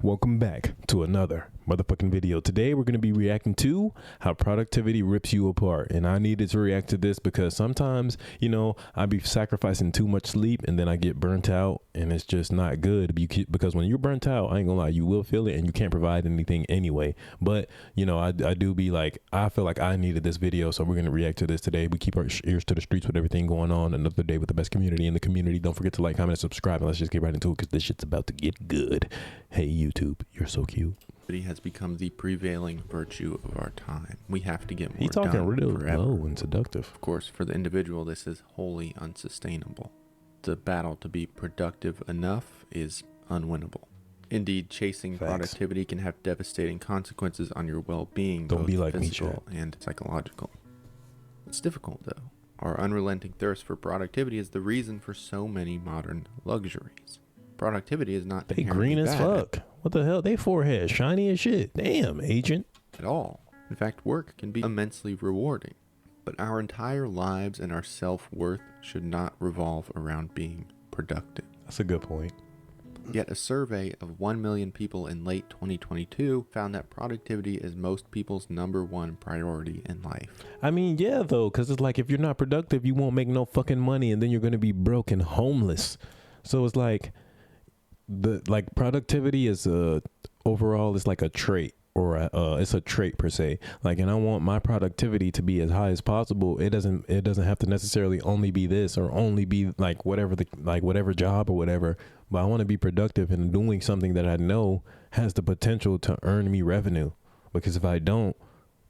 Welcome back to another motherfucking video. Today we're going to be reacting to how productivity rips you apart. And I needed to react to this because sometimes, you know, I be sacrificing too much sleep and then I get burnt out and it's just not good. Because when you're burnt out, I ain't gonna lie, you will feel it and you can't provide anything anyway. But, you know, I do be like, I feel like I needed this video, so we're going to react to this today. We keep our ears to the streets with everything going on. Another day with the best community in the community. Don't forget to like, comment, and subscribe. And let's just get right into it because this shit's about to get good. Hey, YouTube, you're so cute. It has become the prevailing virtue of our time. We have to get more He's talking done real forever. low and seductive. Of course, for the individual, this is wholly unsustainable. The battle to be productive enough is unwinnable. Indeed, chasing productivity can have devastating consequences on your well-being, Don't both be like me, physical and psychological. It's difficult, though. Our unrelenting thirst for productivity is the reason for so many modern luxuries. Productivity is not They green as fuck. What the hell? They forehead shiny as shit. Damn, agent. At all. In fact, work can be immensely rewarding. But our entire lives and our self-worth should not revolve around being productive. That's a good point. Yet a survey of 1 million people in late 2022 found that productivity is most people's #1 priority in life. I mean, yeah, though, because it's like if you're not productive, you won't make no fucking money and then you're going to be broke and homeless. So it's like productivity is overall is like a trait, or it's a trait per se. Like, and I want my productivity to be as high as possible. It doesn't have to necessarily only be this or only be like whatever job or whatever, but I want to be productive and doing something that I know has the potential to earn me revenue, because if I don't,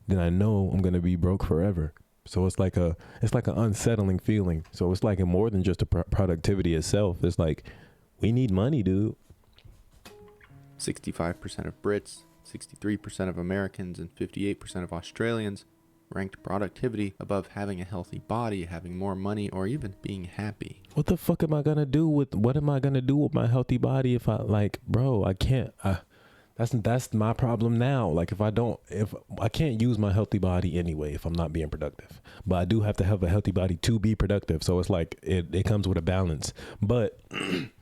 then I know I'm going to be broke forever. So it's like an unsettling feeling. So it's like more than just a productivity itself. It's like, we need money, dude. 65% of Brits, 63% of Americans, and 58% of Australians ranked productivity above having a healthy body, having more money, or even being happy. What the fuck am I gonna do with my healthy body if I can't? That's my problem now. Like, if I can't use my healthy body anyway if I'm not being productive, but I do have to have a healthy body to be productive. So it's like it comes with a balance. But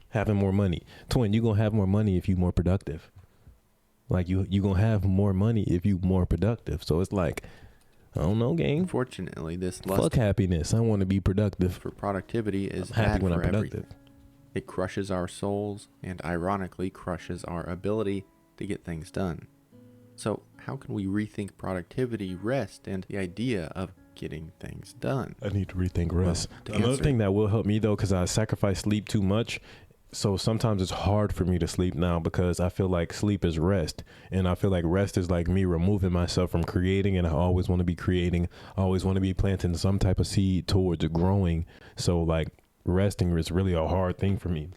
having more money, twin, you gonna have more money if you more productive. Like you gonna have more money if you more productive. So it's like, I don't know, gang. Unfortunately, this lust fuck happiness. I want to be productive. For productivity is happy bad when for I'm productive. Everything. It crushes our souls and ironically crushes our ability to get things done. So how can we rethink productivity, rest, and the idea of getting things done? I need to rethink rest. Well, Another thing that will help me though, because I sacrifice sleep too much. So sometimes it's hard for me to sleep now because I feel like sleep is rest. And I feel like rest is like me removing myself from creating. And I always want to be creating. I always want to be planting some type of seed towards growing. So like resting is really a hard thing for me.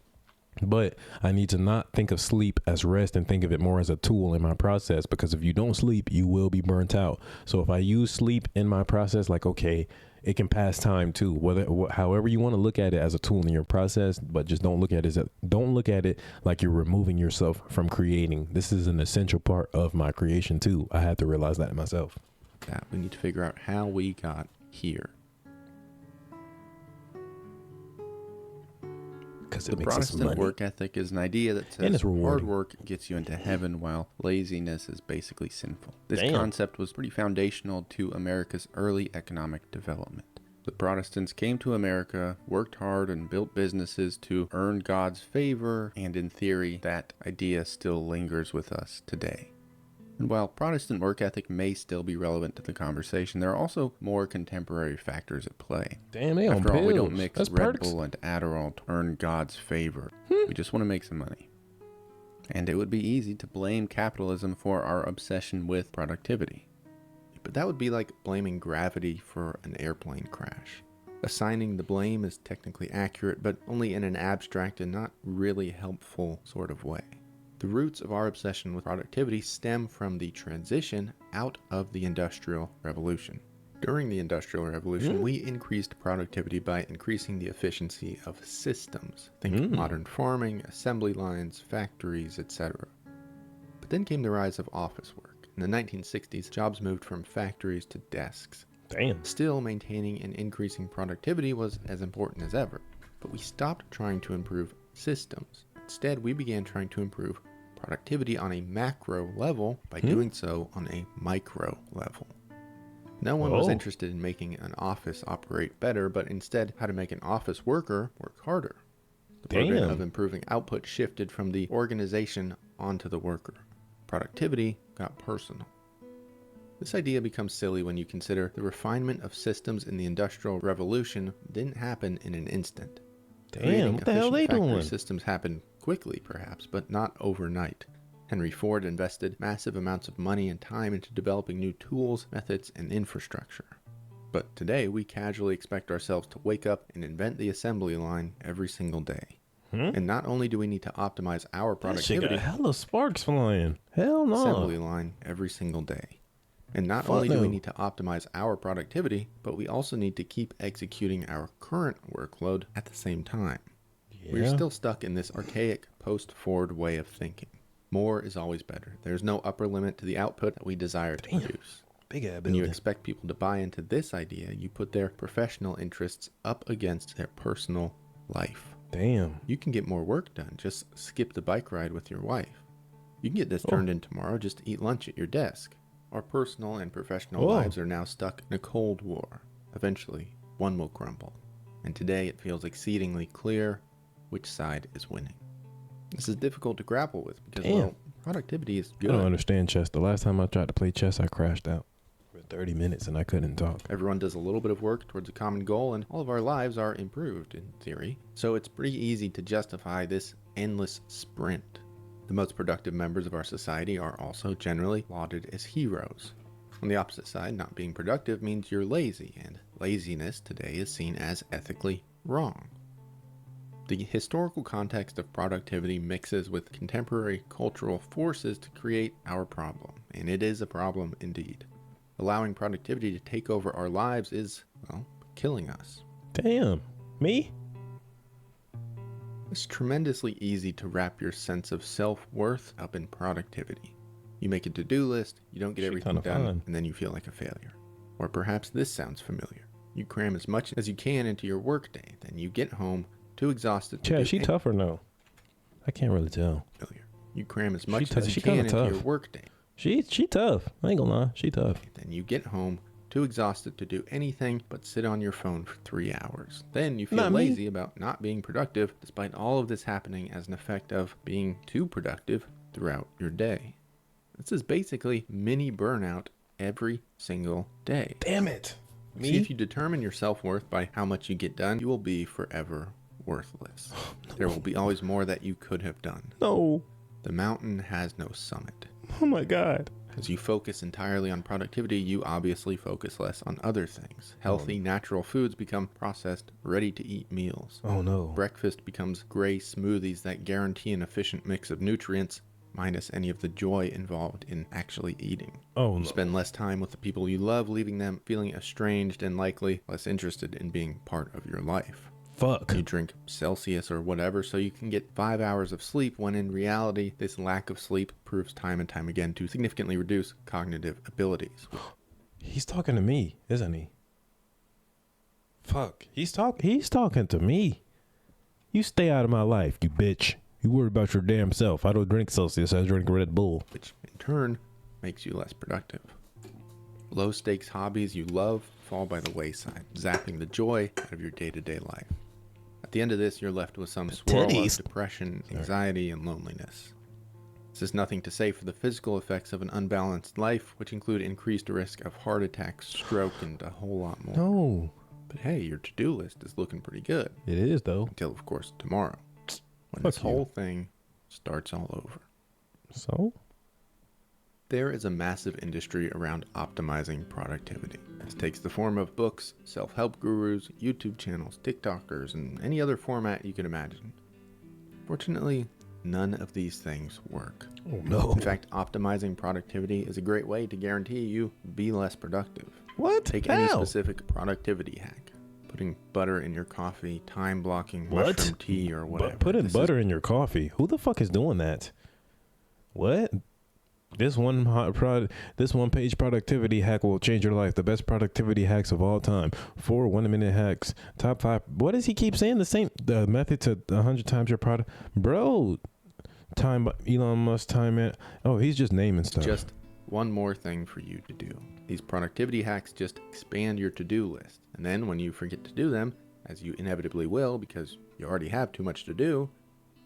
But I need to not think of sleep as rest and think of it more as a tool in my process, because if you don't sleep, you will be burnt out. So if I use sleep in my process, like, okay, it can pass time too, however you want to look at it as a tool in your process, but just don't look at it like you're removing yourself from creating. This is an essential part of my creation too. I had to realize that myself. That we need to figure out how we got here. The Protestant work ethic is an idea that says hard work gets you into heaven while laziness is basically sinful. This concept was pretty foundational to America's early economic development. The Protestants came to America, worked hard, and built businesses to earn God's favor, and in theory, that idea still lingers with us today. And while Protestant work ethic may still be relevant to the conversation, there are also more contemporary factors at play. Damn, they After on all, pills. we don't mix That's Red perks. Bull and Adderall to earn God's favor. We just want to make some money. And it would be easy to blame capitalism for our obsession with productivity. But that would be like blaming gravity for an airplane crash. Assigning the blame is technically accurate, but only in an abstract and not really helpful sort of way. The roots of our obsession with productivity stem from the transition out of the Industrial Revolution. During the Industrial Revolution, we increased productivity by increasing the efficiency of systems. Think modern farming, assembly lines, factories, etc. But then came the rise of office work. In the 1960s, jobs moved from factories to desks. Damn. Still, maintaining and increasing productivity was as important as ever, but we stopped trying to improve systems. Instead, we began trying to improve productivity on a macro level by doing so on a micro level. No one was interested in making an office operate better, but instead how to make an office worker work harder. The burden of improving output shifted from the organization onto the worker. Productivity got personal. This idea becomes silly when you consider the refinement of systems in the Industrial Revolution didn't happen in an instant. Damn, what the hell they doing? Systems happened quickly, perhaps, but not overnight. Henry Ford invested massive amounts of money and time into developing new tools, methods, and infrastructure. But today, we casually expect ourselves to wake up and invent the assembly line every single day. And not only do we need to optimize our productivity, that shit got hella sparks flying. Hell no. Assembly line every single day. And not only do we need to optimize our productivity, but we also need to keep executing our current workload at the same time. Yeah. We're still stuck in this archaic post-Ford way of thinking. More is always better. There's no upper limit to the output that we desire to produce. When you expect people to buy into this idea, you put their professional interests up against their personal life. Damn. You can get more work done. Just skip the bike ride with your wife. You can get this turned in tomorrow. Just eat lunch at your desk. Our personal and professional lives are now stuck in a cold war. Eventually, one will crumble. And today it feels exceedingly clear which side is winning. This is difficult to grapple with because, well, productivity is good. I don't understand chess. The last time I tried to play chess, I crashed out for 30 minutes and I couldn't talk. Everyone does a little bit of work towards a common goal and all of our lives are improved in theory. So it's pretty easy to justify this endless sprint. The most productive members of our society are also generally lauded as heroes. On the opposite side, not being productive means you're lazy, and laziness today is seen as ethically wrong. The historical context of productivity mixes with contemporary cultural forces to create our problem, and it is a problem indeed. Allowing productivity to take over our lives is, well, killing us. Damn. Me? It's tremendously easy to wrap your sense of self-worth up in productivity. You make a to-do list, you don't get everything done, and then you feel like a failure. Or perhaps this sounds familiar. You cram as much as you can into your workday, then you get home too exhausted to do she tough or no? I can't really tell. Failure. You cram as much as you can into your workday. She tough. I ain't gonna lie. She tough. Then you get home too exhausted to do anything but sit on your phone for 3 hours. Then you feel lazy about not being productive, despite all of this happening as an effect of being too productive throughout your day. This is basically mini burnout every single day. Damn it. Me? See, if you determine your self-worth by how much you get done, you will be forever worthless. No. There will be always more that you could have done. No. The mountain has no summit. Oh my God. As you focus entirely on productivity, you obviously focus less on other things. Healthy, natural foods become processed, ready-to-eat meals. Oh no. Breakfast becomes gray smoothies that guarantee an efficient mix of nutrients, minus any of the joy involved in actually eating. Oh no. You spend less time with the people you love, leaving them feeling estranged and likely less interested in being part of your life. Fuck. You drink Celsius or whatever so you can get 5 hours of sleep, when in reality, this lack of sleep proves time and time again to significantly reduce cognitive abilities. He's talking to me, isn't he? Fuck. He's talking to me. You stay out of my life, you bitch. You worry about your damn self. I don't drink Celsius, I drink Red Bull. Which in turn makes you less productive. Low stakes hobbies you love fall by the wayside, zapping the joy out of your day-to-day life. At the end of this, you're left with some swirl of depression, anxiety, and loneliness. This is nothing to say for the physical effects of an unbalanced life, which include increased risk of heart attack, stroke, and a whole lot more. No. But hey, your to-do list is looking pretty good. It is, though. Until, of course, tomorrow, when this whole thing starts all over. So? There is a massive industry around optimizing productivity. This takes the form of books, self-help gurus, YouTube channels, TikTokers, and any other format you can imagine. Fortunately, none of these things work. Oh no. In fact, optimizing productivity is a great way to guarantee you be less productive. What? Take any specific productivity hack. Putting butter in your coffee, time blocking, mushroom tea, or whatever. Putting butter in your coffee? Who the fuck is doing that? What? This one page productivity hack will change your life. The best productivity hacks of all time. 4 1-minute hacks. Top 5. What does he keep saying? The method to 100 times your product. Bro, time, Elon Musk time it. Oh, he's just naming stuff. Just one more thing for you to do. These productivity hacks just expand your to-do list. And then when you forget to do them, as you inevitably will because you already have too much to do,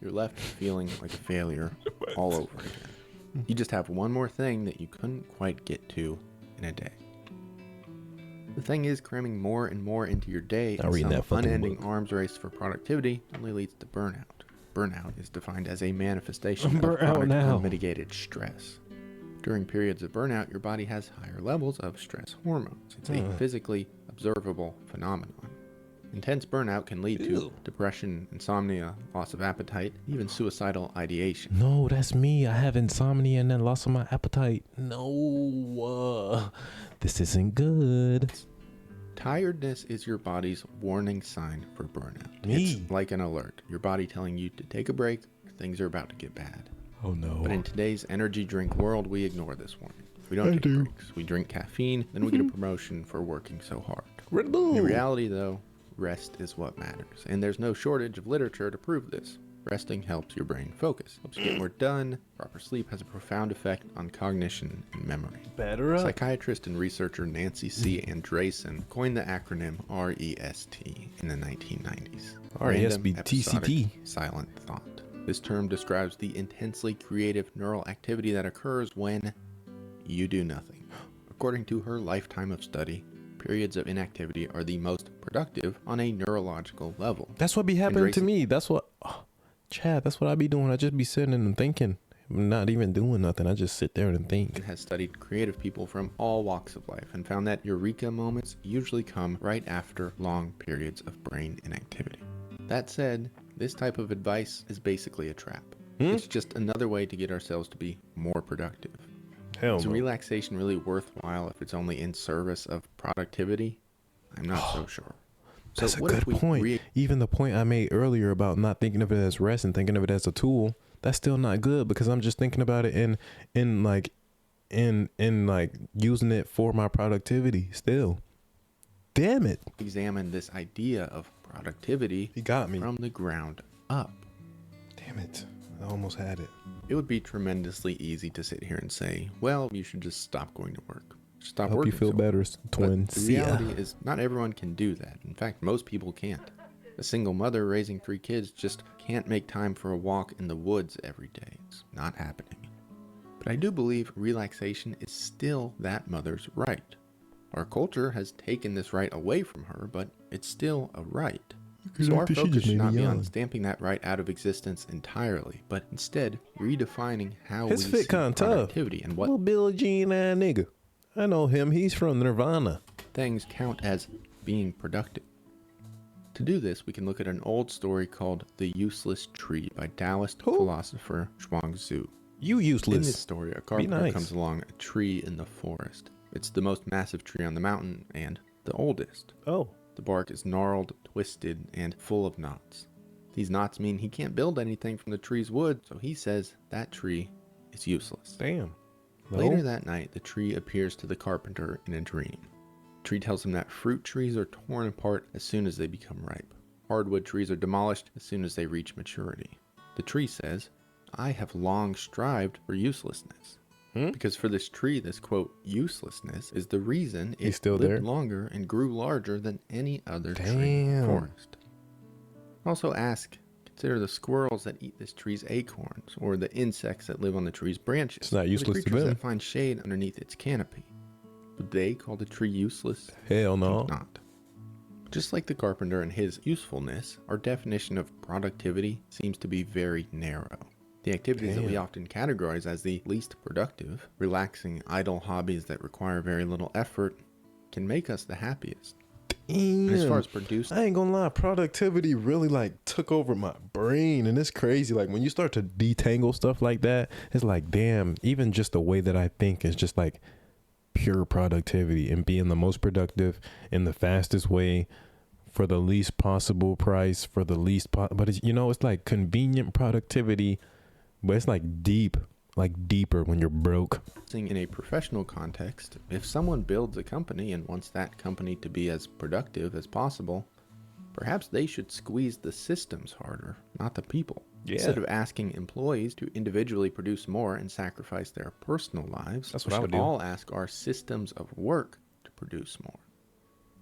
you're left feeling like a failure all over again. You just have one more thing that you couldn't quite get to in a day. The thing is, cramming more and more into your day in some unending arms race for productivity only leads to burnout. Burnout is defined as a manifestation of chronic unmitigated stress. During periods of burnout, your body has higher levels of stress hormones. It's a physically observable phenomenon. Intense burnout can lead to depression, insomnia, loss of appetite, even suicidal ideation. No, that's me. I have insomnia and then loss of my appetite. No, this isn't good. Tiredness is your body's warning sign for burnout. Me. It's like an alert. Your body telling you to take a break. Things are about to get bad. Oh no. But in today's energy drink world, we ignore this warning. We don't take breaks. We drink caffeine, then we get a promotion for working so hard. Red Bull. In reality, though, rest is what matters. And there's no shortage of literature to prove this. Resting helps your brain focus, helps you get more done. Proper sleep has a profound effect on cognition and memory. Better up. Psychiatrist and researcher Nancy C. Andreessen coined the acronym REST in the 1990s. Random Episodic Silent Thought. This term describes the intensely creative neural activity that occurs when you do nothing. According to her lifetime of study, periods of inactivity are the most productive on a neurological level. That's what be happening to me. That's what, Chad, that's what I be doing. I just be sitting and thinking. I'm not even doing nothing. I just sit there and think. It has studied creative people from all walks of life and found that eureka moments usually come right after long periods of brain inactivity. That said, this type of advice is basically a trap. It's just another way to get ourselves to be more productive. Hell Is no. relaxation really worthwhile if it's only in service of productivity? I'm not so sure. That's a good point. Even the point I made earlier about not thinking of it as rest and thinking of it as a tool, that's still not good because I'm just thinking about it in like using it for my productivity still. Damn it. Examine this idea of productivity He got me. from the ground up. Damn it. I almost had it. It would be tremendously easy to sit here and say, well, you should just stop going to work. Stop Hope working. you feel so better, twin. But the reality is not everyone can do that. In fact, most people can't. A single mother raising 3 kids just can't make time for a walk in the woods every day. It's not happening. But I do believe relaxation is still that mother's right. Our culture has taken this right away from her, but it's still a right. So our focus should not be on stamping that right out of existence entirely, but instead redefining how we see productivity and what little Billie Jean ass nigga. I know him. He's from Nirvana. things count as being productive. To do this, we can look at an old story called The Useless Tree by Taoist philosopher Zhuangzi. You useless. In this story, a carpenter comes along a tree in the forest. It's the most massive tree on the mountain and the oldest. Oh. The bark is gnarled, twisted, and full of knots. These knots mean he can't build anything from the tree's wood, so he says that tree is useless. Damn. No. Later that night, the tree appears to the carpenter in a dream. The tree tells him that fruit trees are torn apart as soon as they become ripe. Hardwood trees are demolished as soon as they reach maturity. The tree says, I have long strived for uselessness. Because for this tree, this quote, uselessness is the reason it lived longer and grew larger than any other tree in the forest. Also consider the squirrels that eat this tree's acorns, or the insects that live on the tree's branches. It's not useless the to creatures them. that find shade underneath its canopy. Would they call the tree useless? Hell no. I think not. Just like the carpenter and his usefulness, our definition of productivity seems to be very narrow. The activities that we often categorize as the least productive, relaxing, idle hobbies that require very little effort, can make us the happiest. Damn. And as far as producing, I ain't gonna lie, productivity really like took over my brain, and it's crazy. Like when you start to detangle stuff like that, it's like, damn, even just the way that I think is just like pure productivity and being the most productive in the fastest way for the least possible price for the least but it's, it's like convenient productivity, but it's like deeper when you're broke. in a professional context, if someone builds a company and wants that company to be as productive as possible, perhaps they should squeeze the systems harder, not the people. Instead of asking employees to individually produce more and sacrifice their personal lives, That's we what I would should do. all ask our systems of work to produce more.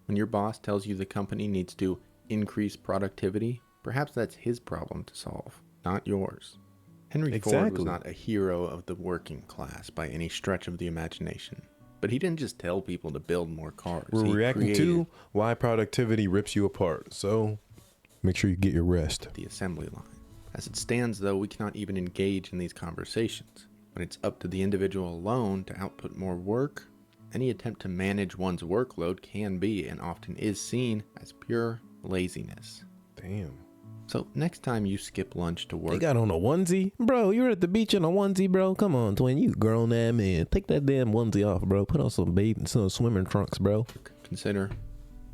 When your boss tells you the company needs to increase productivity, perhaps that's his problem to solve, not yours. Henry Ford was Exactly. not a hero of the working class by any stretch of the imagination. But he didn't just tell people to build more cars. We're He reacting created to why productivity rips you apart. So make sure you get your rest. the assembly line. As it stands, though, we cannot even engage in these conversations. When it's up to the individual alone to output more work, any attempt to manage one's workload can be and often is seen as pure laziness. Damn. So next time you skip lunch to They work, got on a onesie? Bro, you're at the beach in a onesie, bro. Come on, twin. You grown ass man. Take that damn onesie off, bro. Put on some bathing, some swimming trunks, bro. consider,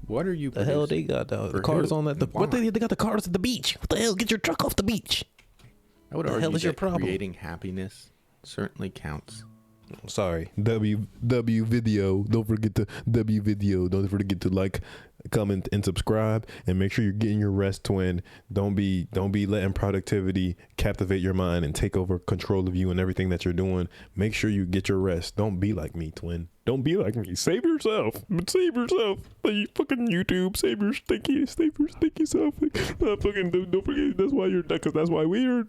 what are you The hell they producing? got the For cars who on that? and What why? they got the cars at the beach? What the hell? Get your truck off the beach. I would the argue hell is your that problem? creating happiness certainly counts. Sorry. W video. Don't forget to W video. Don't forget to like, comment, and subscribe, and make sure you're getting your rest, twin. Don't be letting productivity captivate your mind and take over control of you and everything that you're doing. Make sure you get your rest. Don't be like me, twin. Don't be like me. Save yourself. But save yourself. Like you fucking YouTube. Save your stinky self. Fucking don't forget. That's why you're. Because that's why we're.